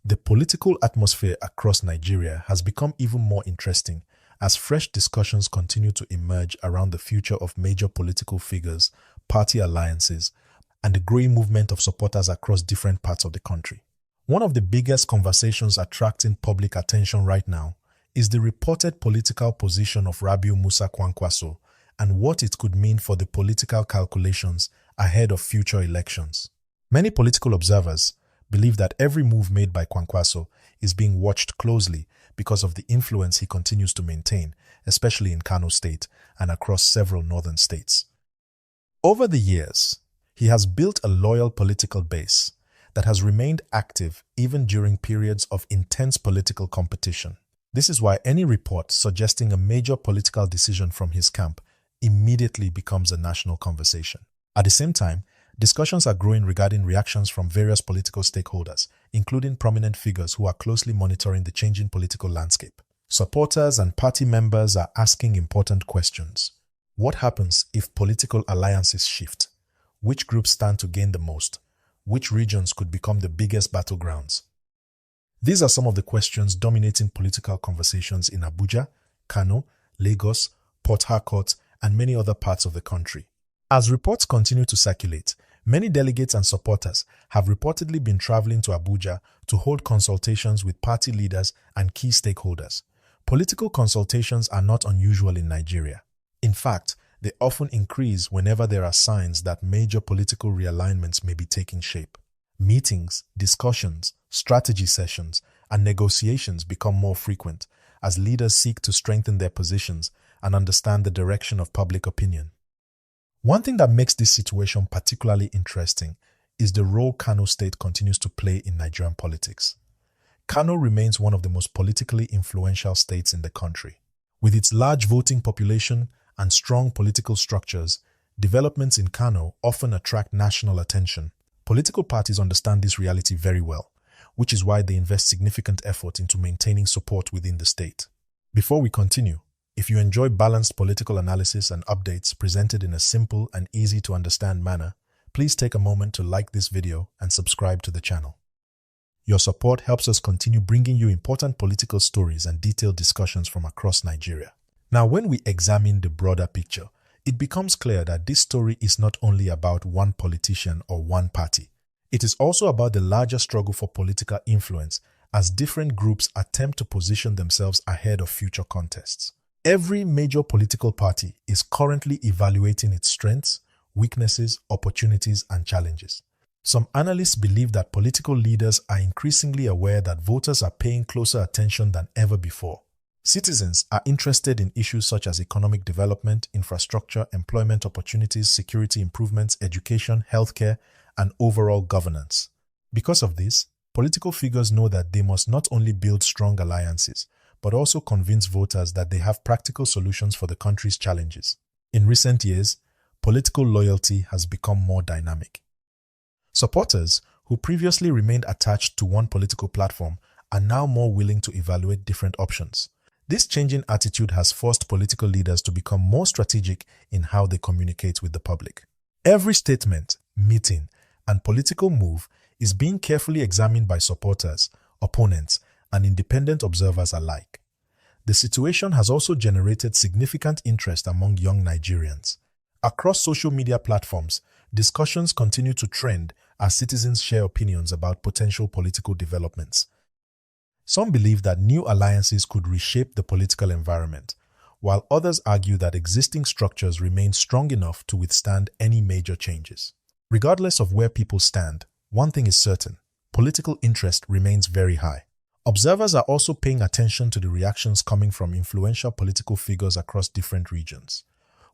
The political atmosphere across Nigeria has become even more interesting as fresh discussions continue to emerge around the future of major political figures, party alliances, and the growing movement of supporters across different parts of the country. One of the biggest conversations attracting public attention right now is the reported political position of Rabiu Musa Kwankwaso and what it could mean for the political calculations ahead of future elections. Many political observers believe that every move made by Kwankwaso is being watched closely because of the influence he continues to maintain, especially in Kano State and across several northern states. Over the years, he has built a loyal political base that has remained active even during periods of intense political competition. This is why any report suggesting a major political decision from his camp immediately becomes a national conversation. At the same time, discussions are growing regarding reactions from various political stakeholders, including prominent figures who are closely monitoring the changing political landscape. Supporters and party members are asking important questions. What happens if political alliances shift? Which groups stand to gain the most? Which regions could become the biggest battlegrounds? These are some of the questions dominating political conversations in Abuja, Kano, Lagos, Port Harcourt, and many other parts of the country. As reports continue to circulate, many delegates and supporters have reportedly been traveling to Abuja to hold consultations with party leaders and key stakeholders. Political consultations are not unusual in Nigeria. In fact, they often increase whenever there are signs that major political realignments may be taking shape. Meetings, discussions, strategy sessions, and negotiations become more frequent as leaders seek to strengthen their positions and understand the direction of public opinion. One thing that makes this situation particularly interesting is the role Kano State continues to play in Nigerian politics. Kano remains one of the most politically influential states in the country. With its large voting population and strong political structures, developments in Kano often attract national attention. Political parties understand this reality very well, which is why they invest significant effort into maintaining support within the state. Before we continue, if you enjoy balanced political analysis and updates presented in a simple and easy to understand manner, please take a moment to like this video and subscribe to the channel. Your support helps us continue bringing you important political stories and detailed discussions from across Nigeria. Now, when we examine the broader picture, it becomes clear that this story is not only about one politician or one party. It is also about the larger struggle for political influence as different groups attempt to position themselves ahead of future contests. Every major political party is currently evaluating its strengths, weaknesses, opportunities, and challenges. Some analysts believe that political leaders are increasingly aware that voters are paying closer attention than ever before. Citizens are interested in issues such as economic development, infrastructure, employment opportunities, security improvements, education, healthcare, and overall governance. Because of this, political figures know that they must not only build strong alliances, but also convince voters that they have practical solutions for the country's challenges. In recent years, political loyalty has become more dynamic. Supporters who previously remained attached to one political platform are now more willing to evaluate different options. This changing attitude has forced political leaders to become more strategic in how they communicate with the public. Every statement, meeting, and political move is being carefully examined by supporters, opponents, and independent observers alike. The situation has also generated significant interest among young Nigerians. Across social media platforms, discussions continue to trend as citizens share opinions about potential political developments. Some believe that new alliances could reshape the political environment, while others argue that existing structures remain strong enough to withstand any major changes. Regardless of where people stand, one thing is certain: political interest remains very high. Observers are also paying attention to the reactions coming from influential political figures across different regions.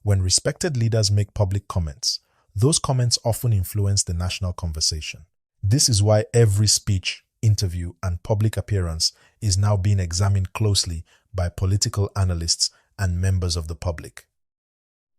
When respected leaders make public comments, those comments often influence the national conversation. This is why every speech, interview, and public appearance is now being examined closely by political analysts and members of the public.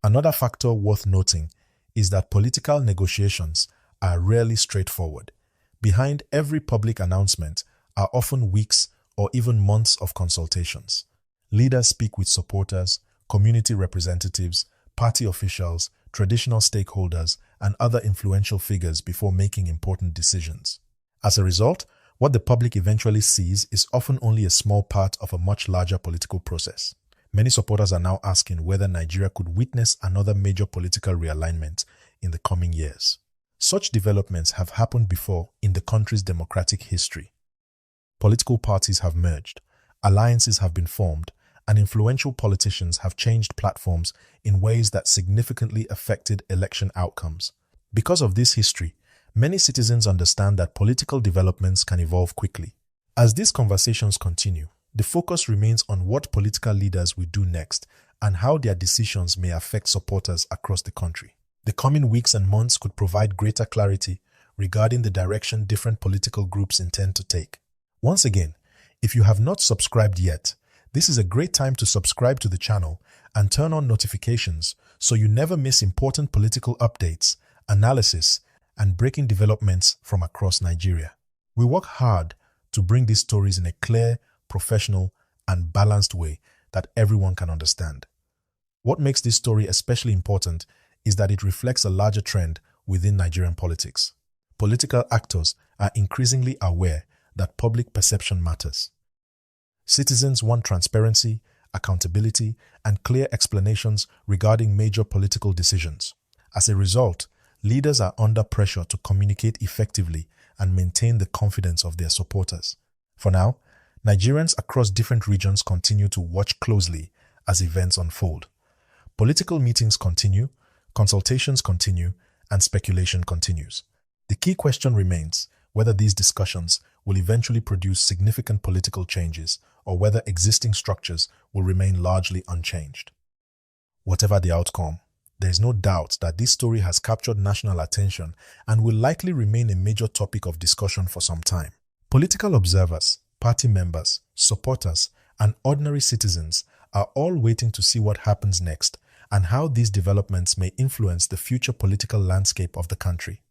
Another factor worth noting is that political negotiations are rarely straightforward. Behind every public announcement are often weeks or even months of consultations. Leaders speak with supporters, community representatives, party officials, traditional stakeholders, and other influential figures before making important decisions. As a result, What the public eventually sees is often only a small part of a much larger political process. Many supporters are now asking whether Nigeria could witness another major political realignment in the coming years. Such developments have happened before in the country's democratic history. Political parties have merged, alliances have been formed, and influential politicians have changed platforms in ways that significantly affected election outcomes. Because of this history, many citizens understand that political developments can evolve quickly. As these conversations continue, the focus remains on what political leaders will do next and how their decisions may affect supporters across the country. The coming weeks and months could provide greater clarity regarding the direction different political groups intend to take. Once again, if you have not subscribed yet, this is a great time to subscribe to the channel and turn on notifications so you never miss important political updates, analysis, and breaking developments from across Nigeria. We work hard to bring these stories in a clear, professional, and balanced way that everyone can understand. What makes this story especially important is that it reflects a larger trend within Nigerian politics. Political actors are increasingly aware that public perception matters. Citizens want transparency, accountability, and clear explanations regarding major political decisions. As a result, leaders are under pressure to communicate effectively and maintain the confidence of their supporters. For now, Nigerians across different regions continue to watch closely as events unfold. Political meetings continue, consultations continue, and speculation continues. The key question remains whether these discussions will eventually produce significant political changes or whether existing structures will remain largely unchanged. Whatever the outcome, there is no doubt that this story has captured national attention and will likely remain a major topic of discussion for some time. Political observers, party members, supporters, and ordinary citizens are all waiting to see what happens next and how these developments may influence the future political landscape of the country.